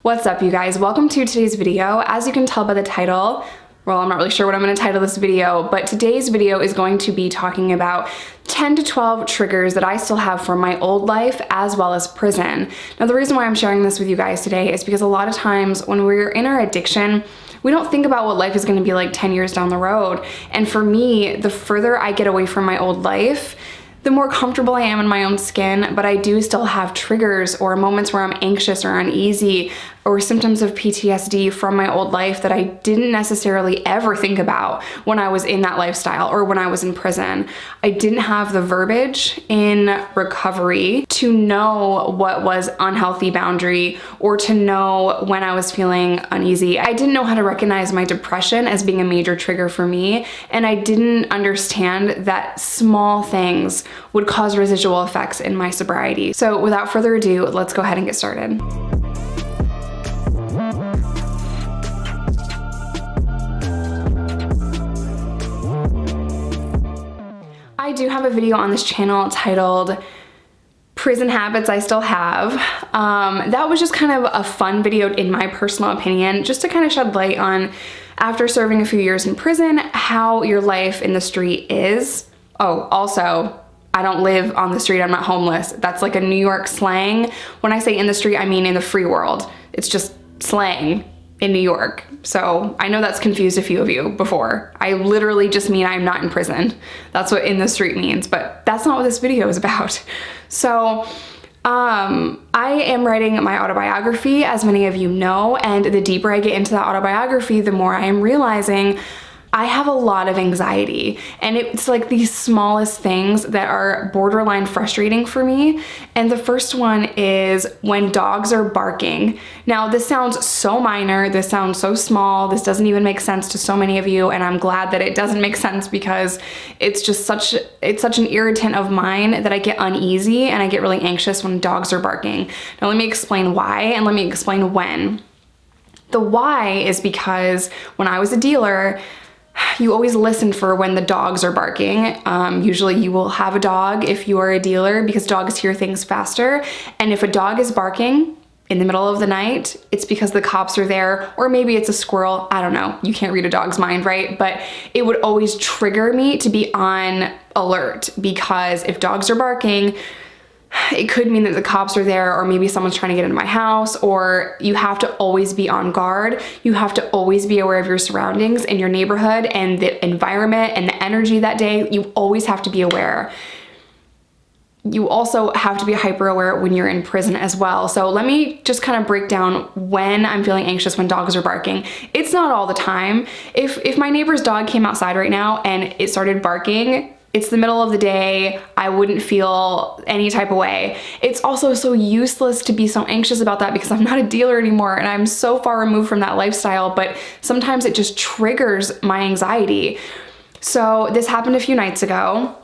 What's up, you guys? Welcome to today's video. As you can tell by the title, well, I'm not really sure what I'm going to title this video, but today's video is going to be talking about 10 to 12 triggers that I still have from my old life as well as prison. Now, the reason why I'm sharing this with you guys today is because a lot of times when we're in our addiction, we don't think about what life is going to be like 10 years down the road. And for me, the further I get away from my old life, the more comfortable I am in my own skin, but I do still have triggers or moments where I'm anxious or uneasy or symptoms of PTSD from my old life that I didn't necessarily ever think about when I was in that lifestyle or when I was in prison. I didn't have the verbiage in recovery to know what was unhealthy boundary or to know when I was feeling uneasy. I didn't know how to recognize my depression as being a major trigger for me, and I didn't understand that small things would cause residual effects in my sobriety. So without further ado, let's go ahead and get started. I do have a video on this channel titled Prison Habits I Still Have. That was just kind of a fun video in my personal opinion, just to kind of shed light on, after serving a few years in prison, how your life in the street is. Oh, also, I don't live on the street, I'm not homeless. That's like a New York slang. When I say in the street, I mean in the free world. It's just slang in New York. So I know that's confused a few of you before. I literally just mean I'm not in prison. That's what in the street means, but that's not what this video is about. So I am writing my autobiography, as many of you know, and the deeper I get into that autobiography, the more I am realizing I have a lot of anxiety, and it's like these smallest things that are borderline frustrating for me. And the first one is when dogs are barking. Now, this sounds so minor, this sounds so small, this doesn't even make sense to so many of you, and I'm glad that it doesn't make sense because it's just such an irritant of mine that I get uneasy and I get really anxious when dogs are barking. Now, let me explain why, and let me explain when. The why is because when I was a dealer, you always listen for when the dogs are barking. Usually you will have a dog if you are a dealer because dogs hear things faster. And if a dog is barking in the middle of the night, it's because the cops are there, or maybe it's a squirrel. I don't know. You can't read a dog's mind, right? But it would always trigger me to be on alert, because if dogs are barking, it could mean that the cops are there, or maybe someone's trying to get into my house, or you have to always be on guard. You have to always be aware of your surroundings and your neighborhood and the environment and the energy that day. You always have to be aware. You also have to be hyper aware when you're in prison as well. So let me just kind of break down when I'm feeling anxious when dogs are barking. It's not all the time. If my neighbor's dog came outside right now and it started barking, it's the middle of the day, I wouldn't feel any type of way. It's also so useless to be so anxious about that because I'm not a dealer anymore and I'm so far removed from that lifestyle, but sometimes it just triggers my anxiety. So this happened a few nights ago,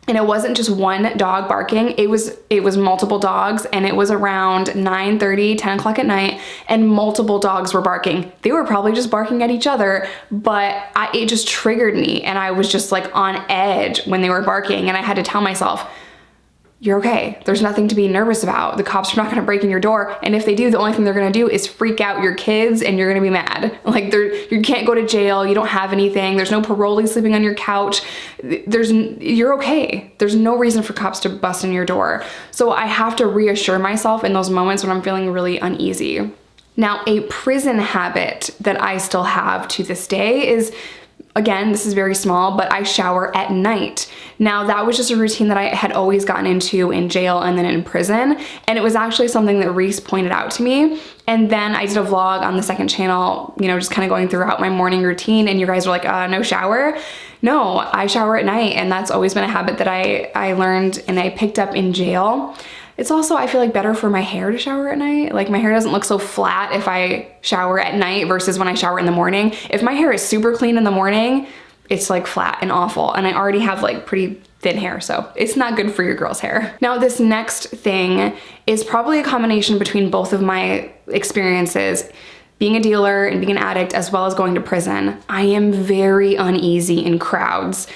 and it wasn't just one dog barking, it was multiple dogs, and it was around 9:30, 10 o'clock at night, and multiple dogs were barking. They were probably just barking at each other, but it just triggered me, and I was just like on edge when they were barking, and I had to tell myself, you're okay. There's nothing to be nervous about. The cops are not gonna break in your door, and if they do, the only thing they're gonna do is freak out your kids, and you're gonna be mad. Like, you can't go to jail, you don't have anything, there's no parolee sleeping on your couch, you're okay. There's no reason for cops to bust in your door. So I have to reassure myself in those moments when I'm feeling really uneasy. Now, a prison habit that I still have to this day is, again, this is very small, but I shower at night. Now, that was just a routine that I had always gotten into in jail and then in prison, and it was actually something that Reese pointed out to me. And then I did a vlog on the second channel, you know, just kind of going throughout my morning routine, and you guys were like, no shower? No, I shower at night, and that's always been a habit that I learned and I picked up in jail. It's also, I feel like, better for my hair to shower at night. Like, my hair doesn't look so flat if I shower at night versus when I shower in the morning. If my hair is super clean in the morning, it's like flat and awful. And I already have like pretty thin hair, so it's not good for your girl's hair. Now, this next thing is probably a combination between both of my experiences, being a dealer and being an addict, as well as going to prison. I am very uneasy in crowds.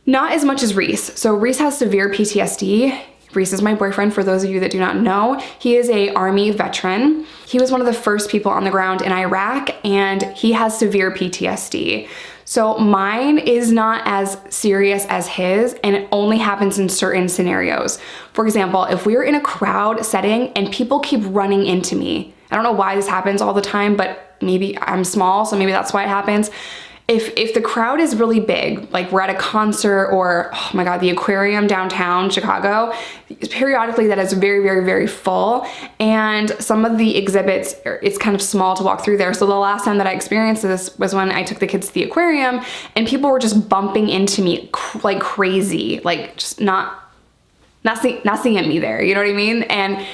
Not as much as Reese. So Reese has severe PTSD Reese is my boyfriend, for those of you that do not know. He is a Army veteran. He was one of the first people on the ground in Iraq, and he has severe PTSD. So mine is not as serious as his, and it only happens in certain scenarios. For example, if we're in a crowd setting and people keep running into me, I don't know why this happens all the time, but maybe I'm small, so maybe that's why it happens. If the crowd is really big, like we're at a concert or, oh my God, the aquarium downtown Chicago, periodically that is very, very, very full. And some of the exhibits, it's kind of small to walk through there. So the last time that I experienced this was when I took the kids to the aquarium and people were just bumping into me like crazy, like just not seeing me there, you know what I mean? And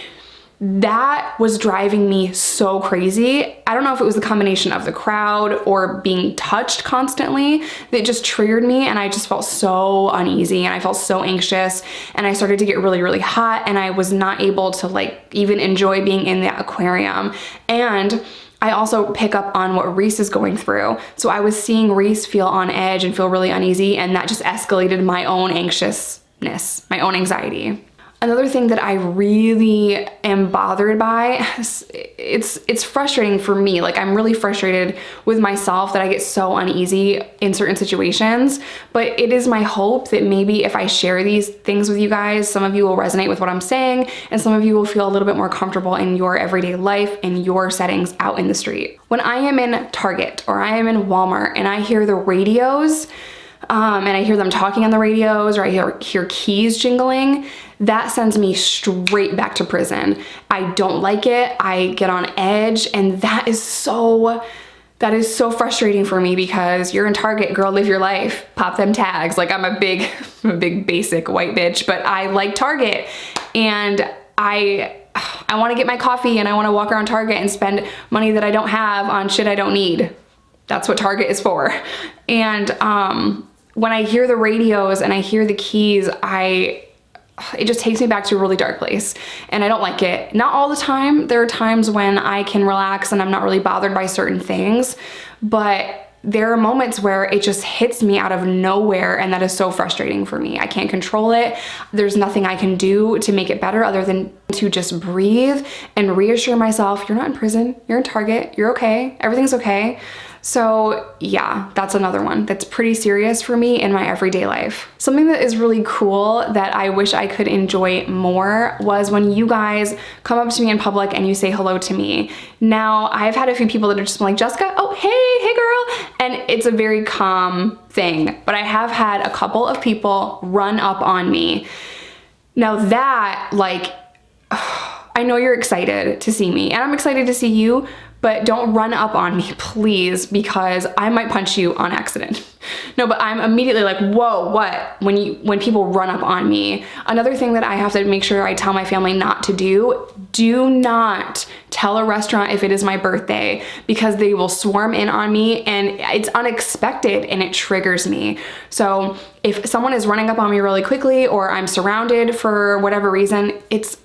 that was driving me so crazy. I don't know if it was the combination of the crowd or being touched constantly that just triggered me, and I just felt so uneasy and I felt so anxious, and I started to get really, really hot, and I was not able to like even enjoy being in the aquarium. And I also pick up on what Reese is going through. So I was seeing Reese feel on edge and feel really uneasy, and that just escalated my own anxiousness, my own anxiety. Another thing that I really am bothered by, it's frustrating for me. Like, I'm really frustrated with myself that I get so uneasy in certain situations, but it is my hope that maybe if I share these things with you guys, some of you will resonate with what I'm saying, and some of you will feel a little bit more comfortable in your everyday life and your settings out in the street. When I am in Target or I am in Walmart and I hear the radios, and I hear them talking on the radios, or I hear keys jingling, that sends me straight back to prison. I don't like it. I get on edge, and that is so frustrating for me, because you're in Target, girl, live your life, pop them tags. Like, I'm a big basic white bitch, but I like Target, and I want to get my coffee, and I want to walk around Target and spend money that I don't have on shit I don't need. That's what Target is for. And when I hear the radios and I hear the keys, it just takes me back to a really dark place, and I don't like it. Not all the time. There are times when I can relax and I'm not really bothered by certain things, but there are moments where it just hits me out of nowhere, and that is so frustrating for me. I can't control it. There's nothing I can do to make it better other than to just breathe and reassure myself, you're not in prison, you're in Target, you're okay, everything's okay. So yeah, that's another one that's pretty serious for me in my everyday life. Something that is really cool that I wish I could enjoy more was when you guys come up to me in public and you say hello to me. Now, I've had a few people that are just like, Jessica, oh, hey girl. And it's a very calm thing, but I have had a couple of people run up on me. Now that, like, I know you're excited to see me, and I'm excited to see you, but don't run up on me, please, because I might punch you on accident. No, but I'm immediately like, whoa, what? When people run up on me. Another thing that I have to make sure I tell my family not to do not tell a restaurant if it is my birthday, because they will swarm in on me, and it's unexpected and it triggers me. So if someone is running up on me really quickly, or I'm surrounded for whatever reason, it's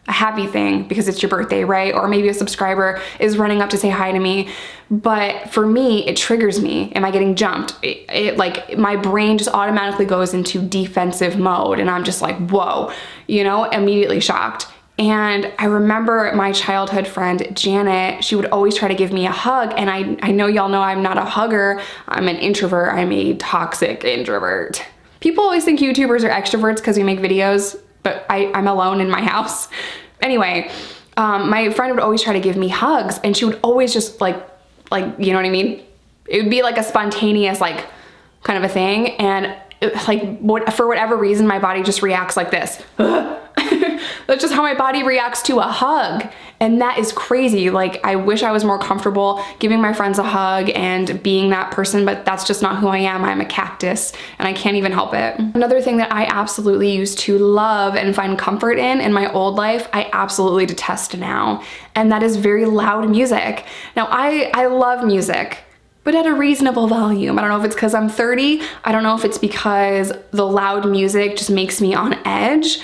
a happy thing because it's your birthday, right? Or maybe a subscriber is running up to say hi to me. But for me, it triggers me. Am I getting jumped? It like, my brain just automatically goes into defensive mode, and I'm just like, whoa, you know, immediately shocked. And I remember my childhood friend, Janet, she would always try to give me a hug. And I know y'all know I'm not a hugger. I'm an introvert. I'm a toxic introvert. People always think YouTubers are extroverts because we make videos, but I'm alone in my house. Anyway, my friend would always try to give me hugs, and she would always just like, you know what I mean? It would be like a spontaneous, like, kind of a thing. And for whatever reason, my body just reacts like this. That's just how my body reacts to a hug. And that is crazy. Like, I wish I was more comfortable giving my friends a hug and being that person, but that's just not who I am. I'm a cactus, and I can't even help it. Another thing that I absolutely used to love and find comfort in my old life, I absolutely detest now. And that is very loud music. Now, I love music, but at a reasonable volume. I don't know if it's because I'm 30. I don't know if it's because the loud music just makes me on edge,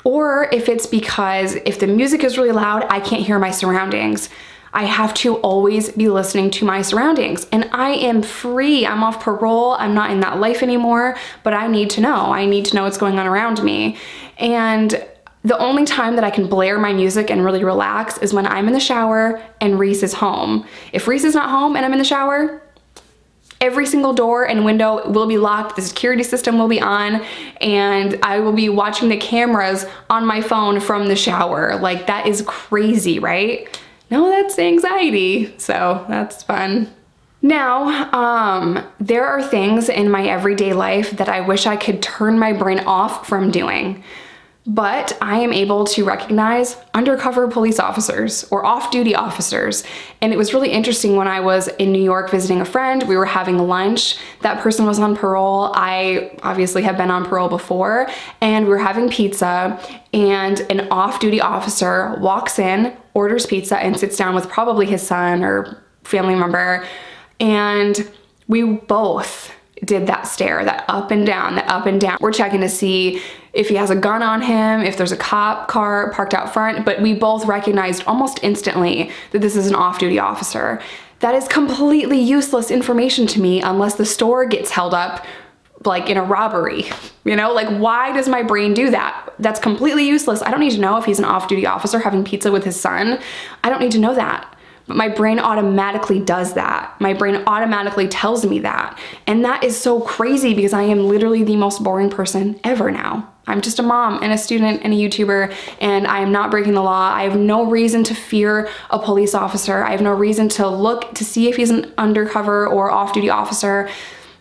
or if it's because if the music is really loud, I can't hear my surroundings. I have to always be listening to my surroundings, and I am free. I'm off parole. I'm not in that life anymore, but I need to know. I need to know what's going on around me. And The only time that I can blare my music and really relax is when I'm in the shower and Reese is home. If Reese is not home and I'm in the shower, every single door and window will be locked, the security system will be on, and I will be watching the cameras on my phone from the shower. Like, that is crazy, right? No, that's anxiety, so that's fun. Now, there are things in my everyday life that I wish I could turn my brain off from doing. But I am able to recognize undercover police officers or off-duty officers. And it was really interesting when I was in New York visiting a friend. We were having lunch. That person was on parole. I obviously have been on parole before. And we were having pizza, and an off-duty officer walks in, orders pizza, and sits down with probably his son or family member. And we both did that stare, that up and down, that up and down. We're checking to see if he has a gun on him, if there's a cop car parked out front, but we both recognized almost instantly that this is an off-duty officer. That is completely useless information to me unless the store gets held up like in a robbery. You know, like, why does my brain do that? That's completely useless. I don't need to know if he's an off-duty officer having pizza with his son. I don't need to know that. But my brain automatically does that. My brain automatically tells me that. And that is so crazy because I am literally the most boring person ever now. I'm just a mom and a student and a YouTuber, and I am not breaking the law. I have no reason to fear a police officer. I have no reason to look to see if he's an undercover or off-duty officer.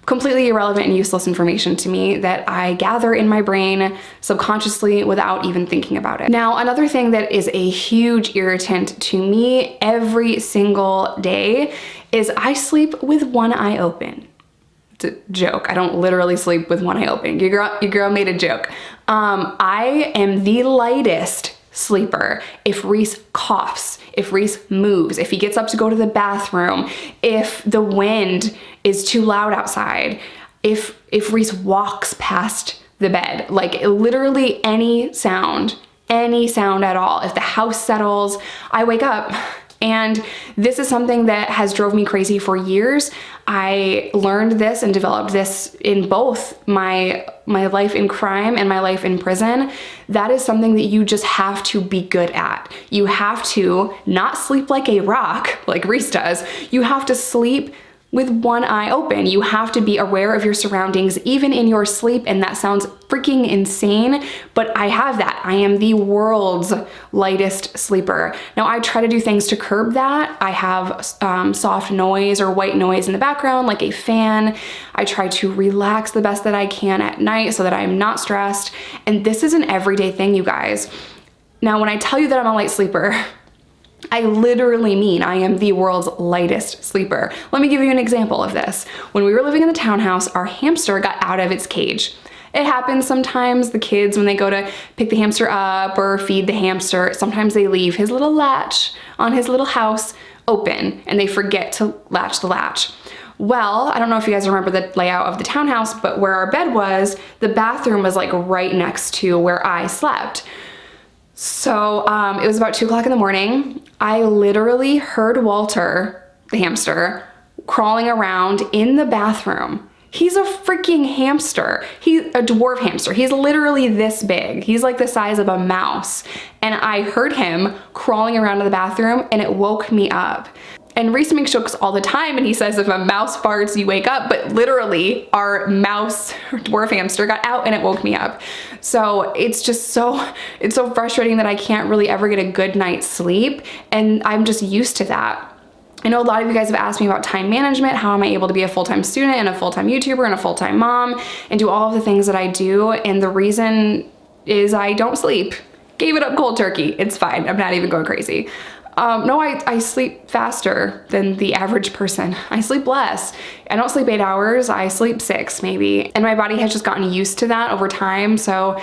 Completely irrelevant and useless information to me that I gather in my brain subconsciously without even thinking about it. Now, another thing that is a huge irritant to me every single day is I sleep with one eye open. It's a joke. I don't literally sleep with one eye open. Your girl made a joke. I am the lightest sleeper. If Reese coughs, if Reese moves, if he gets up to go to the bathroom, if the wind is too loud outside, if Reese walks past the bed, like literally any sound at all, if the house settles, I wake up. And this is something that has drove me crazy for years. I learned this and developed this in both my life in crime and my life in prison. That is something that you just have to be good at. You have to not sleep like a rock, like Reese does. You have to sleep with one eye open. You have to be aware of your surroundings, even in your sleep, and that sounds freaking insane, but I have that. I am the world's lightest sleeper. Now, I try to do things to curb that. I have soft noise or white noise in the background, like a fan. I try to relax the best that I can at night so that I'm not stressed, and this is an everyday thing, you guys. Now, when I tell you that I'm a light sleeper, I literally mean I am the world's lightest sleeper. Let me give you an example of this. When we were living in the townhouse, our hamster got out of its cage. It happens sometimes. The kids, when they go to pick the hamster up or feed the hamster, sometimes they leave his little latch on his little house open and they forget to latch the latch. Well, I don't know if you guys remember the layout of the townhouse, but where our bed was, the bathroom was like right next to where I slept. So it was about 2 o'clock in the morning. I literally heard Walter, the hamster, crawling around in the bathroom. He's a freaking hamster. He's a dwarf hamster. He's literally this big. He's like the size of a mouse. And I heard him crawling around in the bathroom and it woke me up. And Reese makes jokes all the time and he says if a mouse farts, you wake up, but literally our mouse dwarf hamster got out and it woke me up. So it's so frustrating that I can't really ever get a good night's sleep, and I'm just used to that. I know a lot of you guys have asked me about time management. How am I able to be a full-time student and a full-time YouTuber and a full-time mom and do all of the things that I do? And the reason is I don't sleep. Gave it up cold turkey. It's fine. I'm not even going crazy. No, I sleep faster than the average person. I sleep less. I don't sleep 8 hours, I sleep 6 maybe. And my body has just gotten used to that over time. So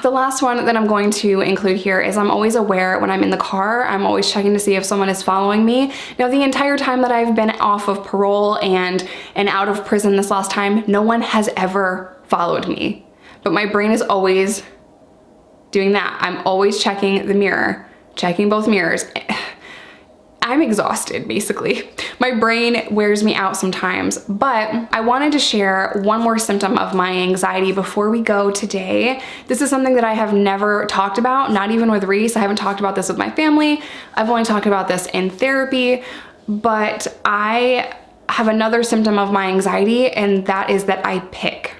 the last one that I'm going to include here is I'm always aware when I'm in the car. I'm always checking to see if someone is following me. Now, the entire time that I've been off of parole and out of prison this last time, no one has ever followed me. But my brain is always doing that. I'm always checking the mirror, checking both mirrors. I'm exhausted, basically. My brain wears me out sometimes, but I wanted to share one more symptom of my anxiety before we go today. This is something that I have never talked about, not even with Reese. I haven't talked about this with my family. I've only talked about this in therapy, but I have another symptom of my anxiety, and that is that I pick.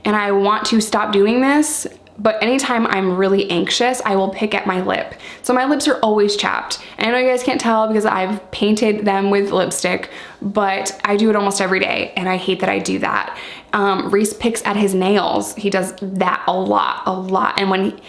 And I want to stop doing this, but anytime I'm really anxious, I will pick at my lip. So my lips are always chapped. And I know you guys can't tell because I've painted them with lipstick, but I do it almost every day, and I hate that I do that. Reese picks at his nails. He does that a lot. And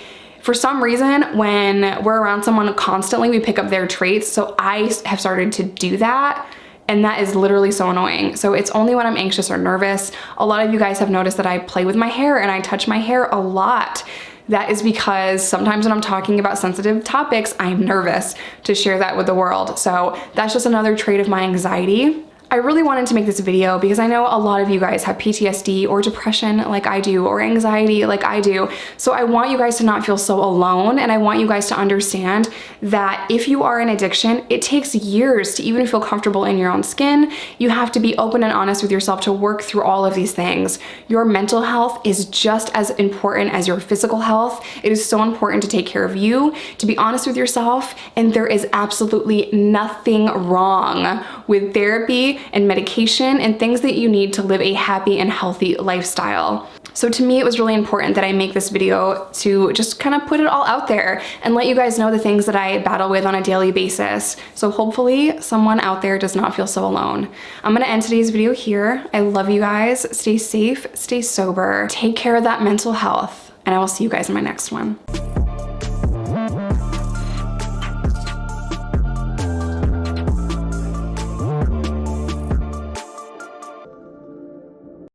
for some reason, when we're around someone constantly, we pick up their traits. So I have started to do that, and that is literally so annoying. So it's only when I'm anxious or nervous. A lot of you guys have noticed that I play with my hair and I touch my hair a lot. That is because sometimes when I'm talking about sensitive topics, I'm nervous to share that with the world. So that's just another trait of my anxiety. I really wanted to make this video because I know a lot of you guys have PTSD or depression like I do, or anxiety like I do. So I want you guys to not feel so alone, and I want you guys to understand that if you are in addiction, it takes years to even feel comfortable in your own skin. You have to be open and honest with yourself to work through all of these things. Your mental health is just as important as your physical health. It is so important to take care of you, to be honest with yourself, and there is absolutely nothing wrong with therapy and medication and things that you need to live a happy and healthy lifestyle. So to me, it was really important that I make this video to just kind of put it all out there and let you guys know the things that I battle with on a daily basis. So hopefully someone out there does not feel so alone. I'm gonna end today's video here. I love you guys. Stay safe, stay sober, take care of that mental health, and I will see you guys in my next one.